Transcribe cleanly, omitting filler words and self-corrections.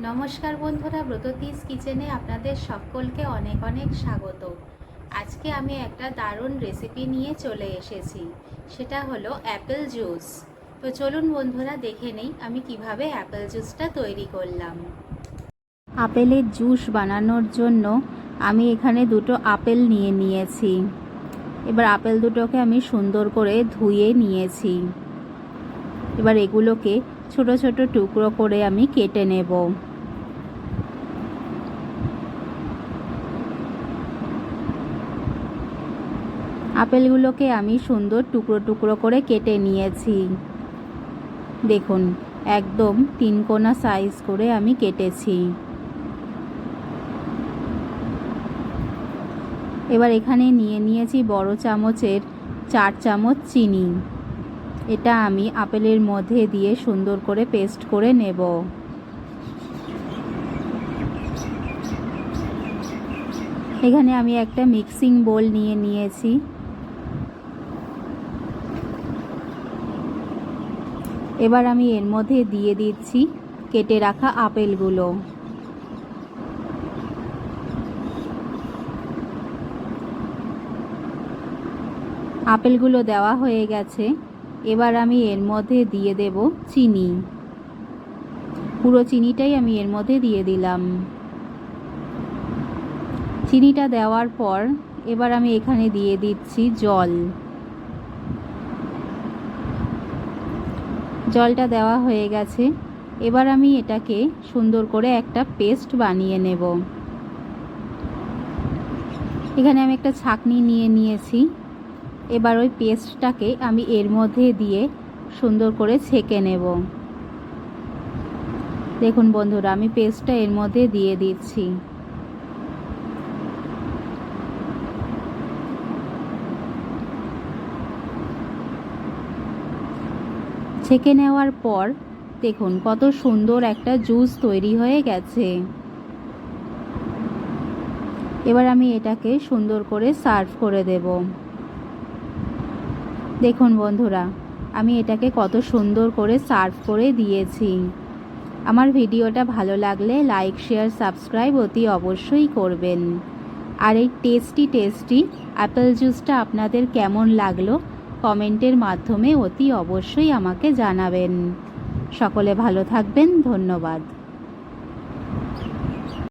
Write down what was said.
নমস্কার বন্ধুরা, ব্রততিস কিচেনে আপনাদের সকলকে অনেক অনেক স্বাগত। আজকে আমি একটা দারুণ রেসিপি নিয়ে চলে এসেছি, সেটা হলো অ্যাপেল জুস। তো চলুন বন্ধুরা দেখে নেই আমি কিভাবে অ্যাপেল জুসটা তৈরি করলাম। আপেলের জুস বানানোর জন্য আমি এখানে দুটো আপেল নিয়েছি। এবার আপেল দুটোকে আমি সুন্দর করে ধুয়ে নিয়েছি। এবার এগুলোকে ছোট ছোট টুকরো করে আমি কেটে নেব। আপেলগুলোকে আমি সুন্দর টুকরো টুকরো করে কেটে নিয়েছি। দেখুন, একদম 3 কোনা সাইজ করে আমি কেটেছি। এবার এখানে নিয়েছি বড় চামচের 4 চামচ চিনি। এটা আমি আপেলের মধ্যে দিয়ে সুন্দর করে পেস্ট করে নেব। এখানে আমি একটা মিক্সিং বোল নিয়েছি। এবার আমি এর মধ্যে দিয়ে দিচ্ছি কেটে রাখা আপেলগুলো। আপেলগুলো দেওয়া হয়ে গেছে। এবার আমি এর মধ্যে দিয়ে দেব চিনি। পুরো চিনিটাই আমি এর মধ্যে দিয়ে দিলাম। চিনিটা দেওয়ার পর এবার আমি এখানে দিয়ে দিচ্ছি জল। জলটা দেওয়া হয়ে গেছে। এবার আমি এটাকে সুন্দর করে একটা পেস্ট বানিয়ে নেব। এখানে আমি একটা ছাঁকনি নিয়েছি। এবার ওই পেস্টটাকে আমি এর মধ্যে দিয়ে সুন্দর করে ছেঁকে নেব। দেখুন বন্ধুরা, আমি পেস্টটা এর মধ্যে দিয়ে দিচ্ছি। ছেঁকে নেওয়ার পর দেখুন কত সুন্দর একটা জুস তৈরি হয়ে গেছে। এবার আমি এটাকে সুন্দর করে সার্ভ করে দেব। দেখুন বন্ধুরা, আমি এটাকে কত সুন্দর করে সার্ভ করে দিয়েছি। আমার ভিডিওটা ভালো লাগলে লাইক, শেয়ার, সাবস্ক্রাইব অতি অবশ্যই করবেন। আর এই টেস্টি অ্যাপেল জুসটা আপনাদের কেমন লাগলো কমেন্টের মাধ্যমে অতি অবশ্যই আমাকে জানাবেন। সকলে ভালো থাকবেন। ধন্যবাদ।